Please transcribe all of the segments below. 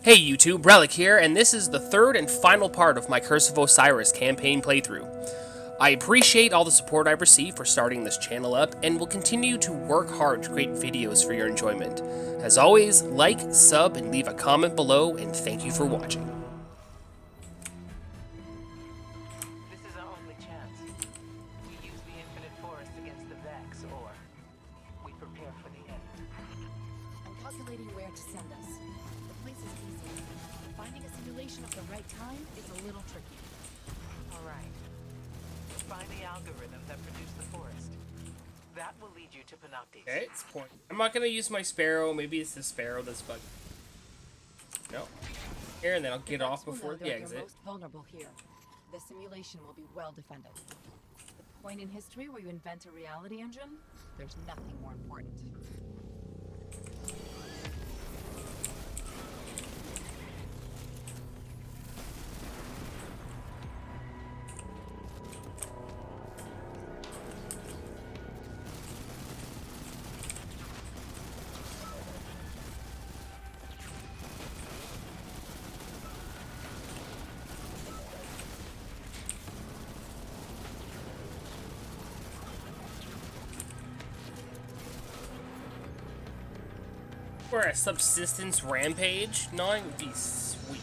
Hey YouTube, Relic here, and this is the third and final part of my Curse of Osiris campaign playthrough. I appreciate all the support I've received for starting this channel up, and will continue to work hard to create videos for your enjoyment. As always, like, sub, and leave a comment below, and thank you for watching. This is our only chance. We use the infinite forest against the Vex, or we prepare for the end. I'm calculating where to send us. The place is easy. Finding a simulation of the right time is a little tricky. All right. Find the algorithm that produced the forest. That will lead you to Panoptes. Okay, it's point. I'm not gonna use my sparrow. Maybe it's the sparrow that's bugged. No. Here, and then I'll get off before the You're exit. most vulnerable here. The simulation will be well defended. The point in history where you invent a reality engine, there's nothing more important. For a subsistence rampage, gnawing would be sweet.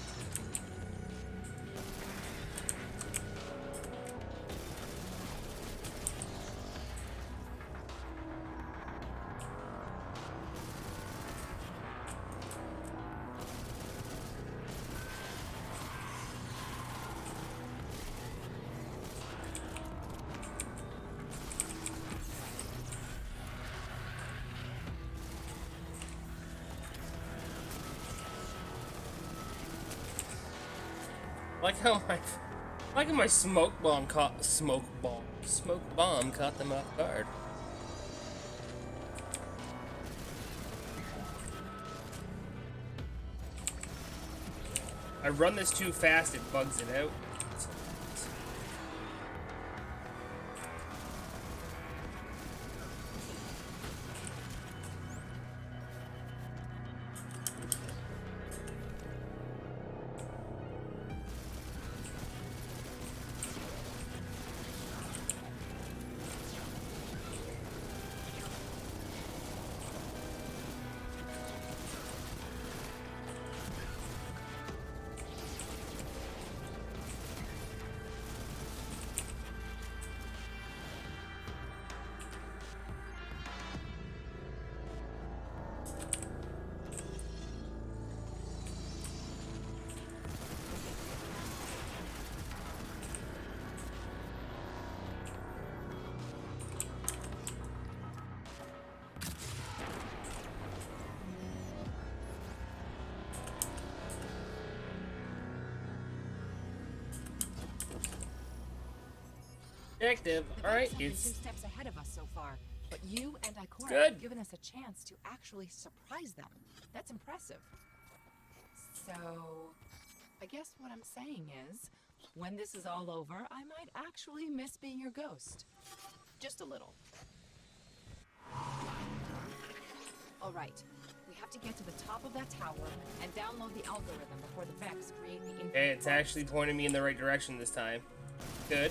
Like how my smoke bomb caught them off guard. I run this too fast, it bugs it out. Objective. All right, Two it's steps ahead of us so far, but you and Ikora Good. have given us a chance to actually surprise them. That's impressive. So, I guess what I'm saying is, when this is all over, I might actually miss being your ghost. Just a little. All right, we have to get to the top of that tower and download the algorithm before the Vex create the infinite okay, it's forest. actually pointing me in the right direction this time. Good.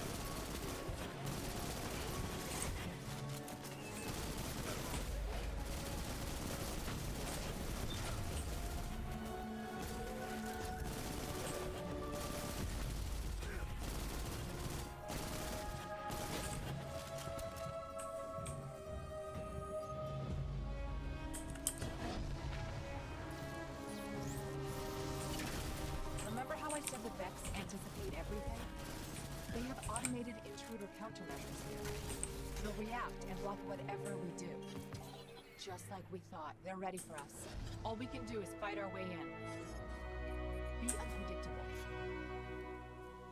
Remember how I said the Vex anticipate everything? They have automated intruder countermeasures here. They'll react and block whatever we do. Just like we thought, they're ready for us. All we can do is fight our way in. Be unpredictable.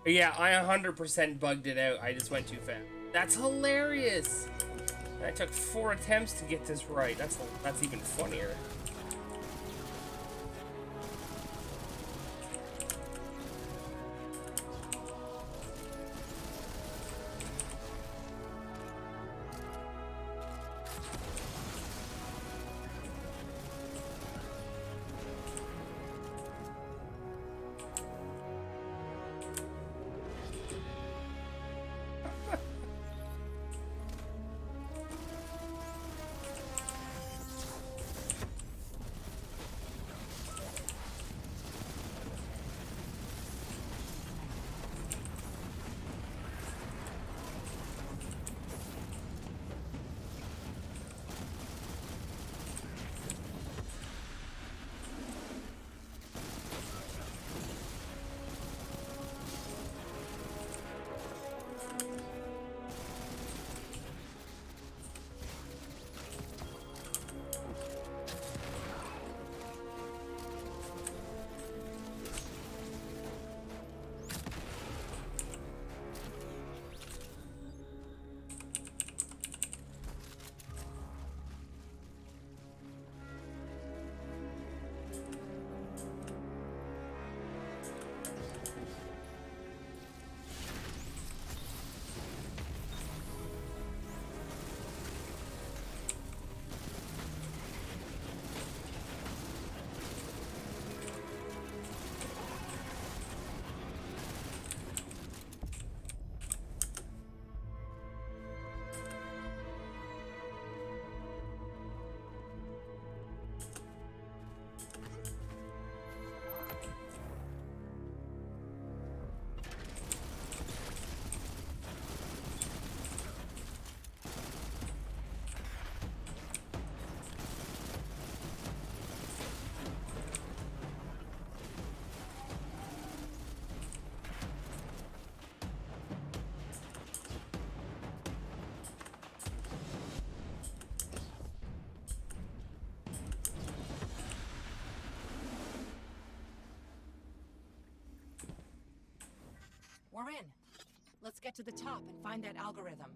Yeah, I 100% bugged it out. I just went too fast. That's hilarious. I took 4 attempts to get this right. That's even funnier. Let's get to the top and find that algorithm.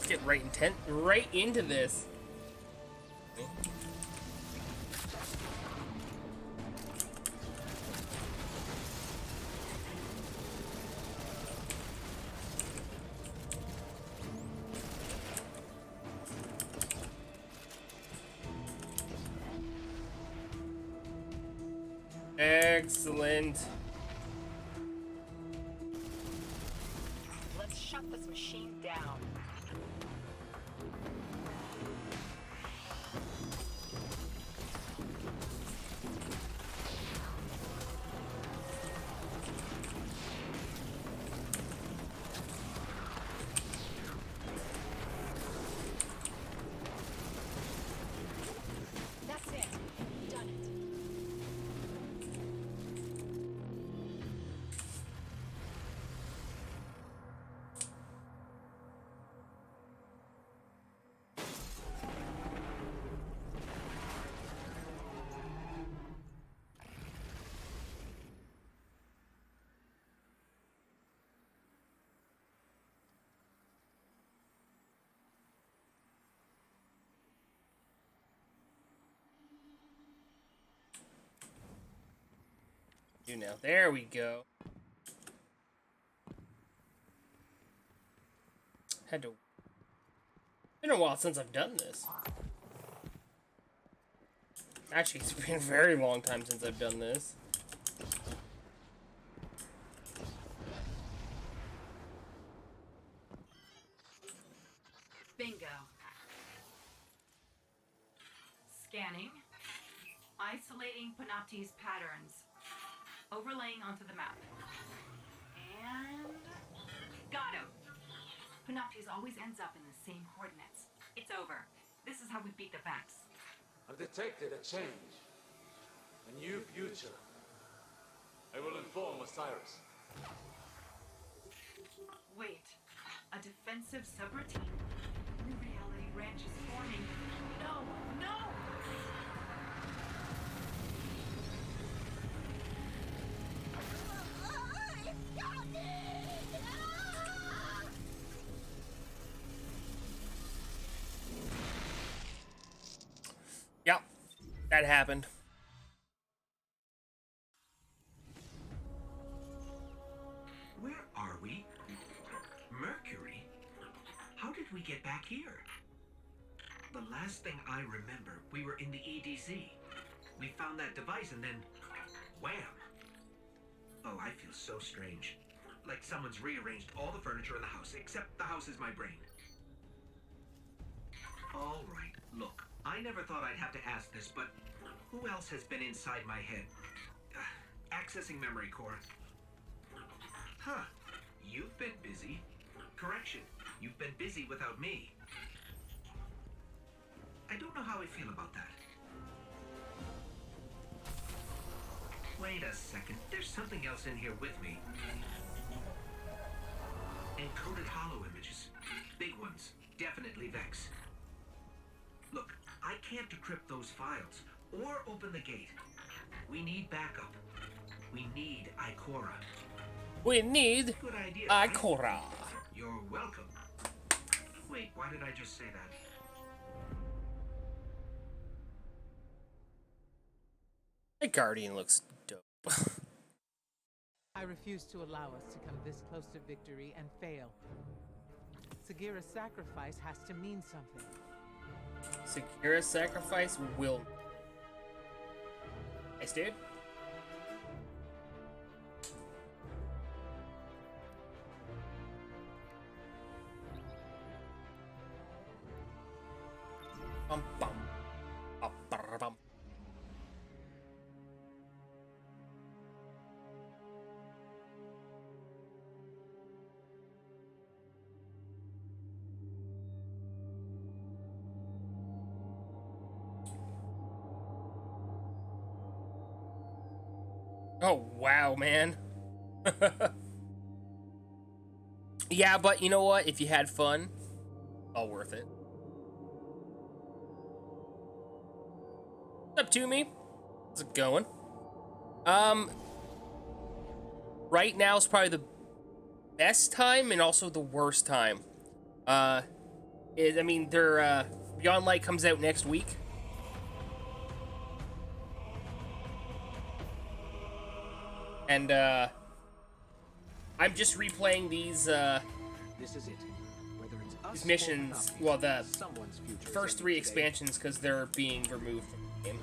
Get right into this. Excellent. Let's shut this machine down. That's it. Done it. You know, there we go. Had to. Been a while since I've done this. Actually, it's been a very long time since I've done this. Bingo. Scanning. Isolating Panopti's patterns. Overlaying onto the map. And... got him! Panopti's always ends up in the same coordinates. It's over. This is how we beat the Vax. I've detected a change. A new future. I will inform Osiris. Wait. A defensive subroutine? New reality ranch is forming. No! No! Yep, that happened. Where are we? Mercury? How did we get back here? The last thing I remember, we were in the EDZ. We found that device and then... wham! Oh, I feel so strange. Like someone's rearranged all the furniture in the house, except the house is my brain. All right, look, I never thought I'd have to ask this, but who else has been inside my head? Accessing memory core. Huh, you've been busy. Correction, you've been busy without me. I don't know how I feel about that. Wait a second, there's something else in here with me. Encoded hollow images. Big ones. Definitely Vex. Look, I can't decrypt those files or open the gate. We need backup. We need Ikora. We need Good idea. Right? Ikora. You're welcome. Wait, why did I just say that? The Guardian looks dope. I refuse to allow us to come this close to victory and fail. Sagira's sacrifice has to mean something. Sagira's sacrifice will. Nice, dude. Bum, bum. Bum, bum, bum. Oh, wow, man. Yeah, but you know what? If you had fun, all worth it. What's up, to me? How's it going? Right now is probably the best time and also the worst time. I mean, Beyond Light comes out next week. And, I'm just replaying these, This is it. Whether it's us these missions, well, the someone's future first 3 expansions, because they're being removed from the game.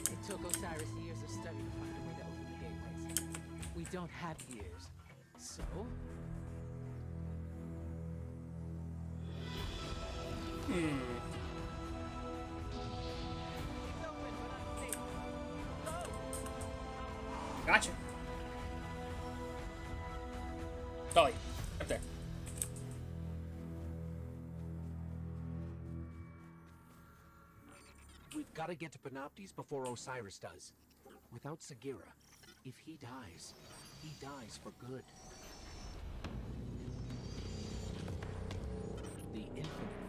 It took Osiris years of study to find a way to open the gateways. We don't have years. So? Gotcha. Dolly, up there. We've got to get to Panoptes before Osiris does. Without Sagira, if he dies for good. The infinite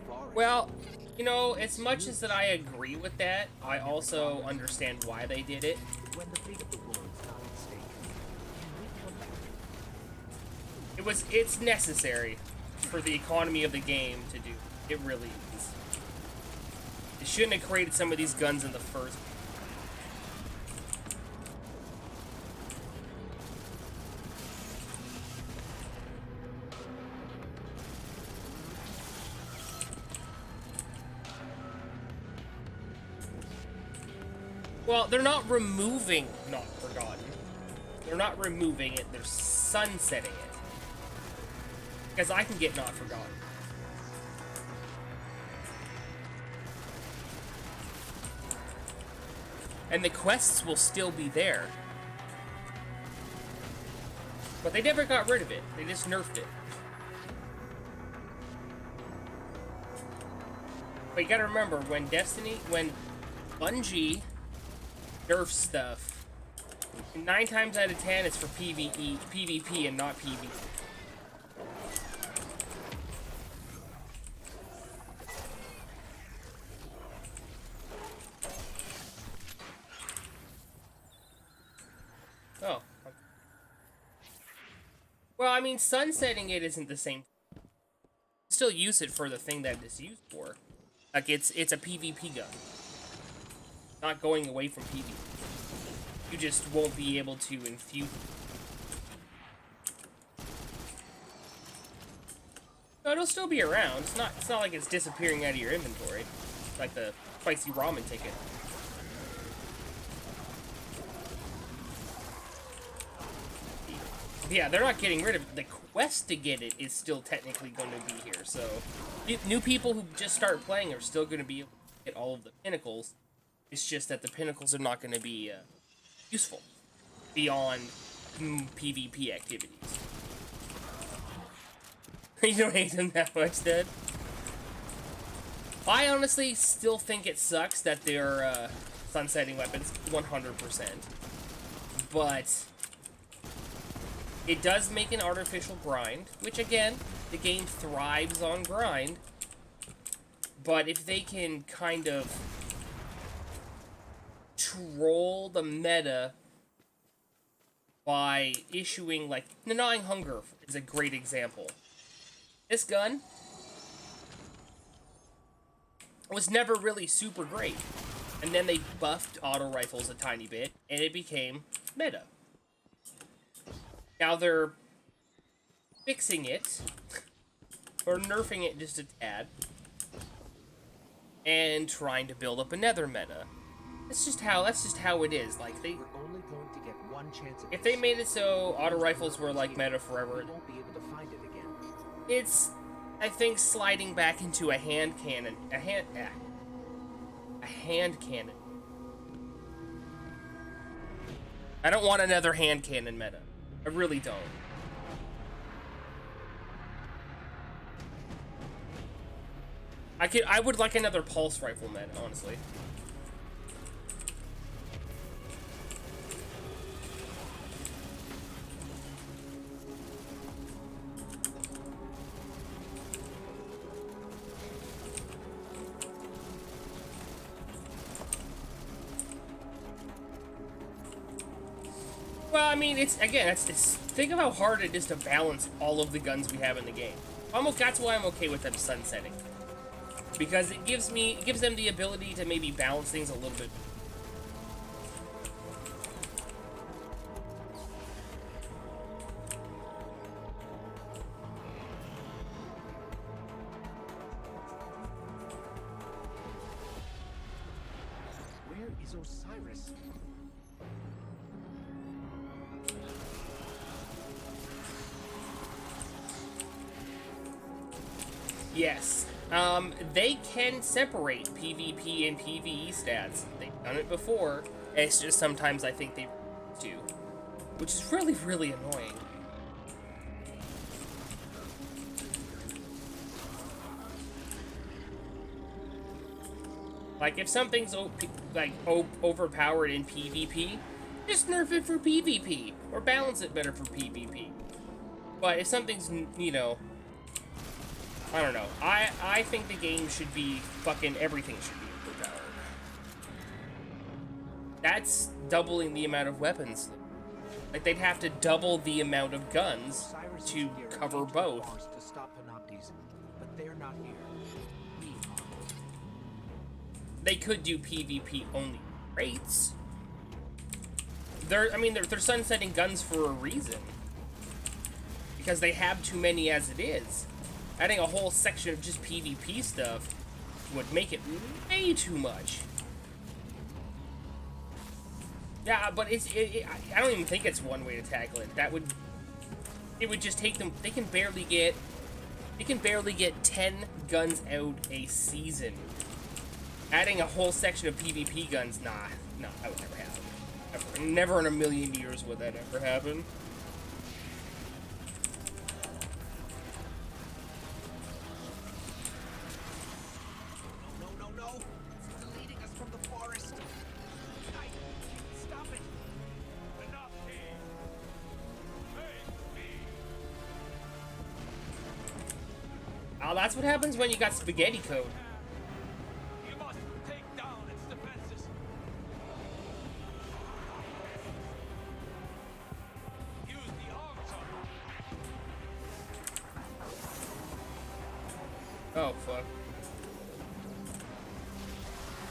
forest. Well, you know, as much as that I agree with that, I also understand why they did it. When the fate of the world's not at stake, can we come back? It's necessary for the economy of the game to do. It really is. They shouldn't have created some of these guns in the first place. Well, they're not removing Not Forgotten. They're not removing it, they're sunsetting it. Because I can get Not Forgotten. And the quests will still be there. But they never got rid of it. They just nerfed it. But you gotta remember, when Bungie nerfs stuff, 9 times out of 10 it's for PvP and not PvE. Oh. Well, I mean, sunsetting it isn't the same. Still use it for the thing that it's used for. Like, it's a PvP gun. Not going away from PvP. You just won't be able to infuse. No, it'll still be around. It's not like it's disappearing out of your inventory. Like the spicy ramen ticket. Yeah, they're not getting rid of it. The quest to get it is still technically going to be here. So, new people who just start playing are still going to be able to get all of the pinnacles. It's just that the pinnacles are not going to be useful beyond PvP activities. You don't hate them that much, Dad? I honestly still think it sucks that they're sunsetting weapons 100%. But it does make an artificial grind, which again, the game thrives on grind. But if they can kind of control the meta by issuing, like, the Gnawing Hunger is a great example. This gun was never really super great. And then they buffed auto rifles a tiny bit, and it became meta. Now they're fixing it, or nerfing it just a tad, and trying to build up another meta. That's just how it is. Like, We're only going to get one chance at if this. they made it so auto rifles were like meta forever, We won't be able to find it again. it's, I think, sliding back into a hand cannon. A hand cannon. I don't want another hand cannon meta. I really don't. I would like another pulse rifle meta, honestly. Well, I mean, it's think of how hard it is to balance all of the guns we have in the game. That's why I'm okay with them sunsetting, because it gives them the ability to maybe balance things a little bit. Where is Osiris? Yes. They can separate PvP and PvE stats. They've done it before. It's just sometimes I think they do, which is really, really annoying. Like, if something's overpowered in PvP, just nerf it for PvP, or balance it better for PvP. But if something's, you know, I don't know. I think the game should be fucking everything should be overpowered. That's doubling the amount of weapons. Like, they'd have to double the amount of guns Osiris to and Sagira cover came to both. the forest to stop Panoptes, but they're not here. We are. They could do PvP only rates. They're sunsetting guns for a reason. Because they have too many as it is. Adding a whole section of just PvP stuff would make it way too much. Yeah, but I don't even think it's one way to tackle it. It would just take them. They can barely get 10 guns out a season. Adding a whole section of PvP guns, nah, that would never happen. Never in a million years would that ever happen. No. It's deleting us from the forest. Guys, stop it. Enough here. Face me. Oh, that's what happens when you got spaghetti code. You must take down its defenses. Use the altar. Oh, fuck.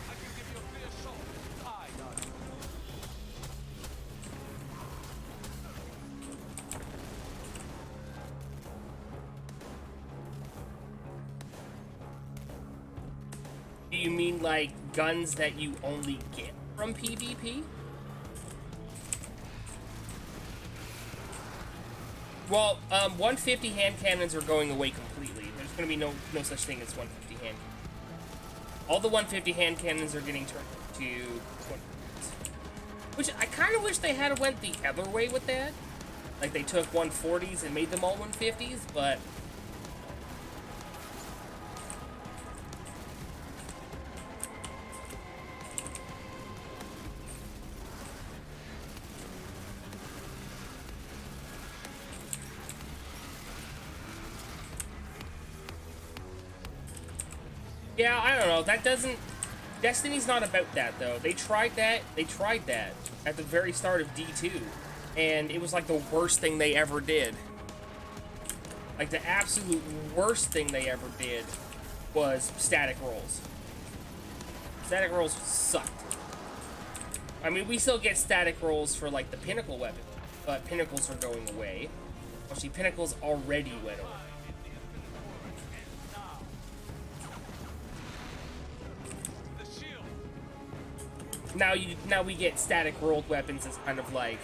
I can give you a clear shot. I got it. Do you mean like guns that you only get from PvP? Well, 150 hand cannons are going away completely. There's going to be no such thing as 150 hand cannons. All the 150 hand cannons are getting turned to 150s. Which I kind of wish they had went the other way with that. Like they took 140s and made them all 150s, but yeah, I don't know. That doesn't... Destiny's not about that, though. They tried that at the very start of D2, and it was like the worst thing they ever did. Like, the absolute worst thing they ever did was static rolls. Static rolls sucked. I mean, we still get static rolls for, like, the pinnacle weapon, but pinnacles are going away. Actually, pinnacles already went away. Now we get static rolled weapons as kind of like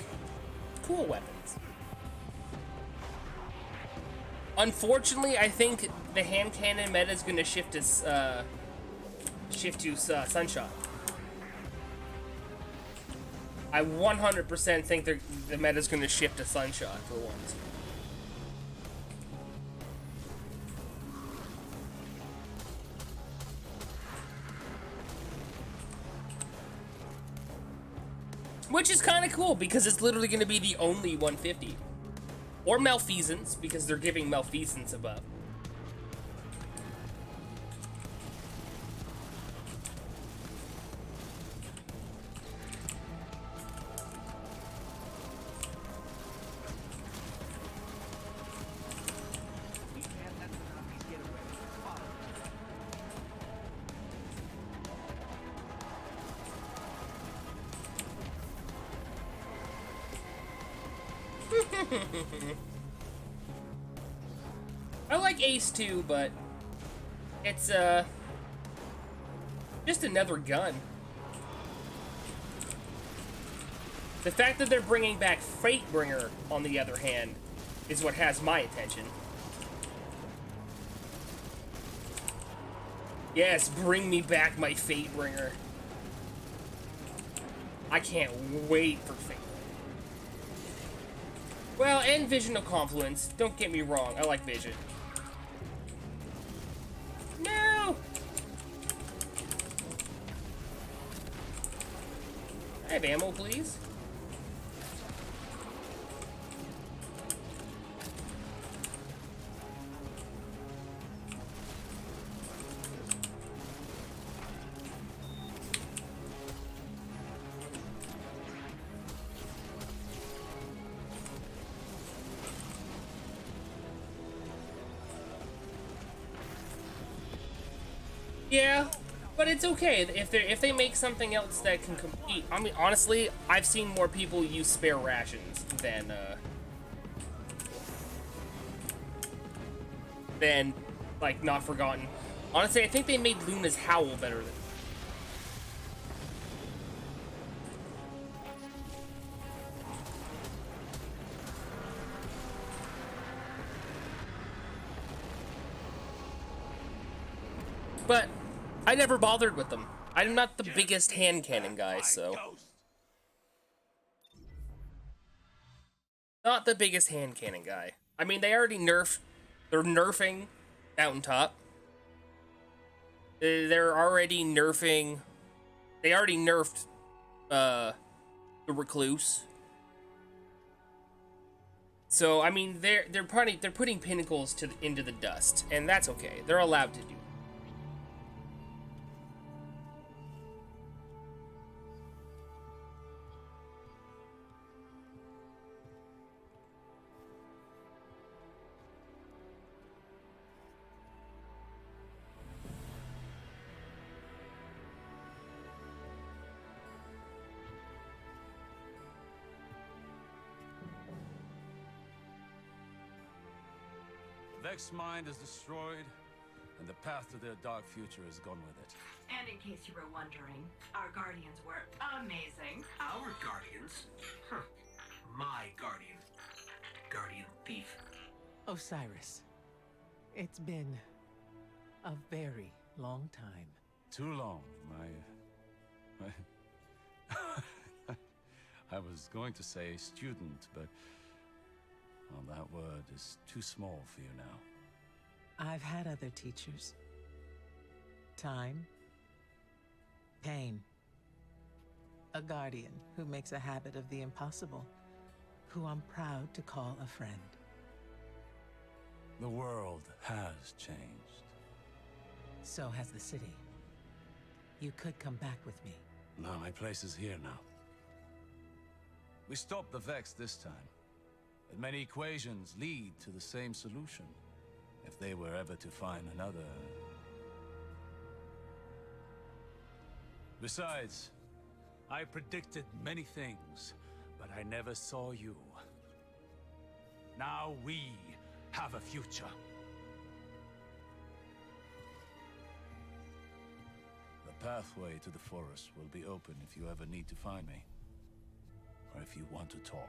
cool weapons. Unfortunately, I think the hand cannon meta is going to shift to Sunshot. I 100% think the meta is going to shift to Sunshot for once. Which is kind of cool, because it's literally going to be the only 150. Or Malfeasance, because they're giving Malfeasance a buff. I like Ace too, but it's just another gun. The fact that they're bringing back Fatebringer, on the other hand, is what has my attention. Yes, bring me back my Fatebringer. I can't wait for Fate. Well, and Vision of Confluence. Don't get me wrong, I like Vision. No! I have ammo, please. Yeah, but it's okay if they make something else that can compete. I mean, honestly, I've seen more people use spare rations than like Not Forgotten. Honestly, I think they made Luna's Howl better than. But I never bothered with them. I'm not the biggest hand cannon guy, so. Not the biggest hand cannon guy. I mean, they already nerfed. They're nerfing Mountaintop. They're already nerfing. They already nerfed the Recluse. So I mean, they're putting pinnacles into the dust, and that's okay. They're allowed to do. Vex's mind is destroyed, and the path to their dark future is gone with it. And in case you were wondering, our guardians were amazing. Our guardians? Huh. My guardian. Guardian thief. Osiris, it's been a very long time. Too long, I was going to say student, but well, that word is too small for you now. I've had other teachers. Time. Pain. A guardian who makes a habit of the impossible, who I'm proud to call a friend. The world has changed. So has the city. You could come back with me. No, my place is here now. We stopped the Vex this time. But many equations lead to the same solution. If they were ever to find another... Besides, I predicted many things, but I never saw you. Now we have a future. The pathway to the forest will be open if you ever need to find me. Or if you want to talk.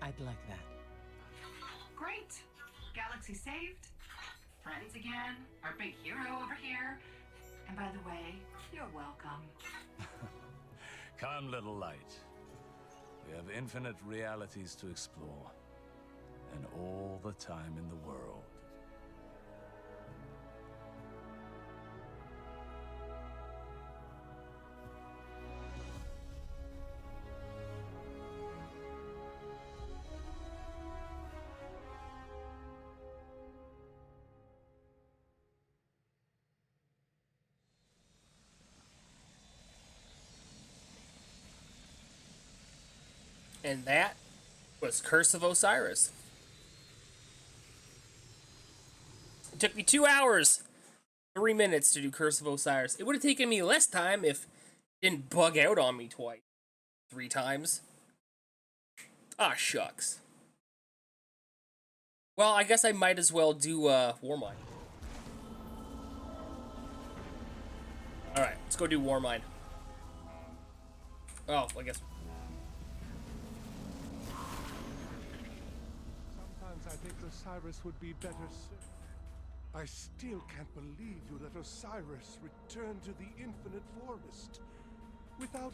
I'd like that. Great. Galaxy saved. Friends again. Our big hero over here. And by the way, you're welcome. Come, little light. We have infinite realities to explore. And all the time in the world. And that was Curse of Osiris. It took me 2 hours, 3 minutes to do Curse of Osiris. It would have taken me less time if it didn't bug out on me 3 times. Ah, shucks. Well, I guess I might as well do Warmind. Alright, let's go do Warmind. Oh, I guess... Sometimes I think Osiris would be better served. I still can't believe you let Osiris return to the infinite forest without